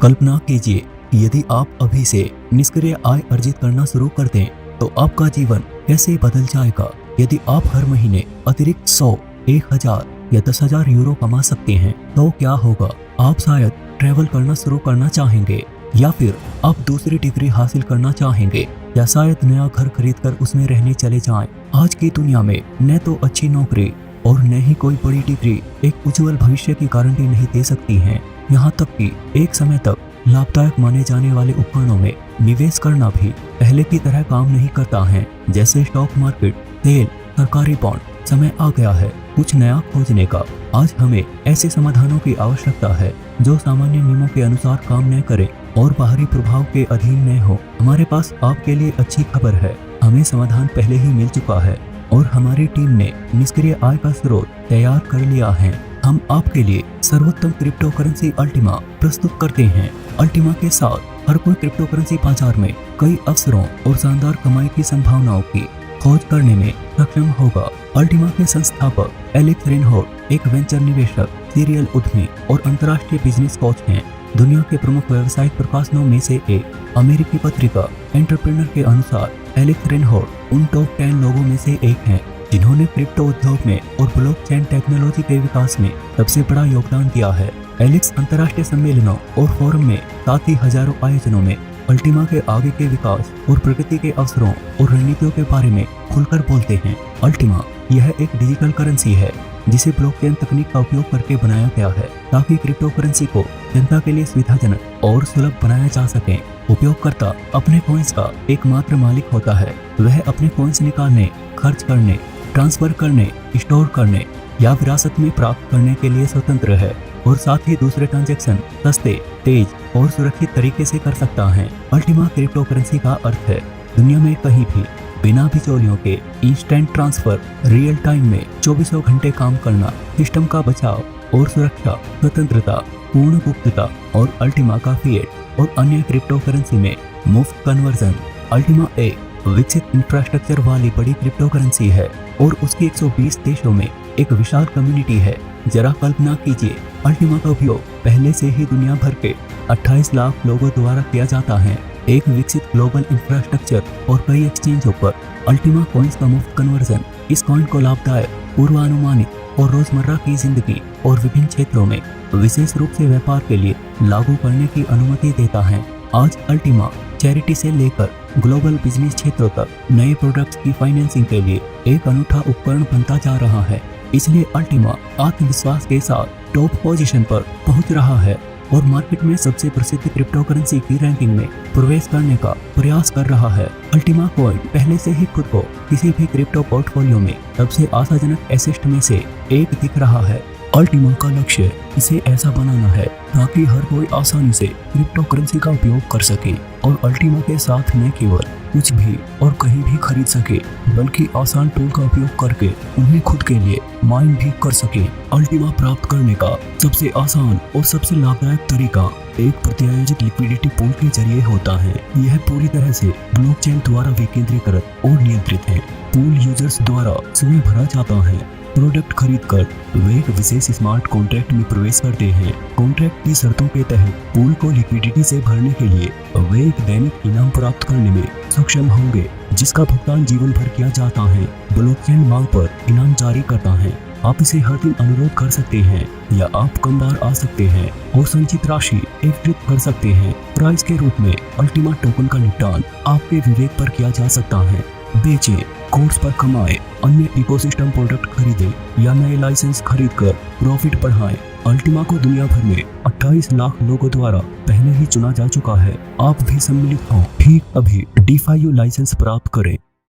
कल्पना कीजिए, यदि आप अभी से निष्क्रिय आय अर्जित करना शुरू कर दें तो आपका जीवन कैसे बदल जाएगा। यदि आप हर महीने अतिरिक्त 100, 1000 या 10,000 यूरो कमा सकते हैं तो क्या होगा। आप शायद ट्रैवल करना शुरू करना चाहेंगे, या फिर आप दूसरी डिग्री हासिल करना चाहेंगे, या शायद नया घर खरीदकर उसमें रहने चले जाएं। आज की दुनिया में न तो अच्छी नौकरी और न ही कोई बड़ी डिग्री एक उज्जवल भविष्य की गारंटी नहीं दे सकती है। यहाँ तक कि एक समय तक लाभदायक माने जाने वाले उपकरणों में निवेश करना भी पहले की तरह काम नहीं करता है, जैसे स्टॉक मार्केट, तेल, सरकारी बॉन्ड। समय आ गया है कुछ नया खोजने का। आज हमें ऐसे समाधानों की आवश्यकता है जो सामान्य नियमों के अनुसार काम न करे और बाहरी प्रभाव के अधीन न हो। हमारे पास आपके लिए अच्छी खबर है, हमें समाधान पहले ही मिल चुका है और हमारी टीम ने निष्क्रिय आय का स्रोत तैयार कर लिया है। हम आपके लिए सर्वोत्तम क्रिप्टो करेंसी अल्टीमा प्रस्तुत करते हैं। अल्टीमा के साथ हर कोई क्रिप्टो करेंसी बाजार में कई अवसरों और शानदार कमाई की संभावनाओं की खोज करने में सक्षम होगा। अल्टीमा के संस्थापक एलेक्स रेनहोल्ड एक वेंचर निवेशक, सीरियल उद्यमी और अंतर्राष्ट्रीय बिजनेस कोच हैं। दुनिया के प्रमुख व्यावसायिक प्रकाशनों में से एक अमेरिकी पत्रिका एंटरप्रेन्योर के अनुसार एलेक्स रेनहोल्ड उन टॉप 10 लोगों में से एक हैं जिन्होंने क्रिप्टो उद्योग में और ब्लॉकचेन टेक्नोलॉजी के विकास में सबसे बड़ा योगदान दिया है। एलेक्स अंतर्राष्ट्रीय सम्मेलनों और फोरम में साथ ही हजारों आयोजनों में अल्टीमा के आगे के विकास और प्रगति के अवसरों और रणनीतियों के बारे में खुलकर बोलते हैं। अल्टीमा यह एक डिजिटल करेंसी है जिसे ब्लॉकचेन तकनीक का उपयोग करके बनाया गया है ताकि क्रिप्टो करेंसी को जनता के लिए सुविधाजनक और सुलभ बनाया जा सके। उपयोगकर्ता अपने कॉइन्स का एकमात्र मालिक होता है। वह अपने कॉइन्स निकालने, खर्च करने, ट्रांसफर करने, स्टोर करने या विरासत में प्राप्त करने के लिए स्वतंत्र है और साथ ही दूसरे ट्रांजैक्शन सस्ते, तेज और सुरक्षित तरीके से कर सकता है। अल्टीमा क्रिप्टो करेंसी का अर्थ है दुनिया में कहीं भी बिना बिचौलियों के इंस्टेंट ट्रांसफर, रियल टाइम में 24 घंटे काम करना, सिस्टम का बचाव और सुरक्षा, स्वतंत्रता, पूर्ण गुप्तता और अल्टीमा का फिएट और अन्य क्रिप्टो करेंसी में मुफ्त कन्वर्जन। अल्टीमा एक विकसित इंफ्रास्ट्रक्चर वाली बड़ी क्रिप्टो करेंसी है और उसके 120 देशों में एक विशाल कम्युनिटी है। जरा कल्पना कीजिए, अल्टीमा का उपयोग पहले से ही दुनिया भर के 28 लाख लोगों द्वारा किया जाता है। एक विकसित ग्लोबल इंफ्रास्ट्रक्चर और कई एक्सचेंजों पर अल्टीमा कॉइन्स का मुफ्त कन्वर्जन इस कॉइन को लाभदायक, पूर्वानुमानित और रोजमर्रा की जिंदगी और विभिन्न क्षेत्रों में विशेष रूप से व्यापार के लिए लागू करने की अनुमति देता है। आज अल्टीमा चैरिटी से लेकर ग्लोबल बिजनेस क्षेत्रों तक नए प्रोडक्ट्स की फाइनेंसिंग के लिए एक अनूठा उपकरण बनता जा रहा है। इसलिए अल्टीमा आत्मविश्वास के साथ टॉप पोजीशन पर पहुंच रहा है और मार्केट में सबसे प्रसिद्ध क्रिप्टो करेंसी की रैंकिंग में प्रवेश करने का प्रयास कर रहा है। अल्टीमा कॉइन पहले से ही खुद को किसी भी क्रिप्टो पोर्टफोलियो में सबसे आशाजनक एसेट में से एक दिख रहा है। अल्टीमा का लक्ष्य इसे ऐसा बनाना है ताकि हर कोई आसानी से क्रिप्टो करेंसी का उपयोग कर सके और अल्टीमा के साथ न केवल कुछ भी और कहीं भी खरीद सके बल्कि आसान टूल का उपयोग करके उन्हें खुद के लिए माइन भी कर सके। अल्टीमा प्राप्त करने का सबसे आसान और सबसे लाभदायक तरीका एक प्रत्यायोजित लिक्विडिटी पूल के जरिए होता है। यह पूरी तरह से ब्लॉकचेन द्वारा विकेंद्रीकृत और नियंत्रित है। पूल यूजर्स द्वारा स्वयं भरा जाता है। प्रोडक्ट खरीदकर वे एक विशेष स्मार्ट कॉन्ट्रैक्ट में प्रवेश करते हैं। कॉन्ट्रैक्ट की शर्तों के तहत पूल को लिक्विडिटी से भरने के लिए वे एक दैनिक इनाम प्राप्त करने में सक्षम होंगे जिसका भुगतान जीवन भर किया जाता है। ब्लॉकचेन मांग पर इनाम जारी करता है। आप इसे हर दिन अनुरोध कर सकते हैं या आप कम बार आ सकते हैं और संचित राशि एकत्रित कर सकते हैं। प्राइस के रूप में अल्टीमा टोकन का निपटान आपके विवेक पर किया जा सकता है। बेचे, कोर्स पर कमाए, अन्य इकोसिस्टम प्रोडक्ट खरीदे या नए लाइसेंस खरीदकर प्रॉफिट बढ़ाएं। अल्टीमा को दुनिया भर में 28 लाख लोगों द्वारा पहले ही चुना जा चुका है। आप भी सम्मिलित हों। ठीक अभी DeFi लाइसेंस प्राप्त करें।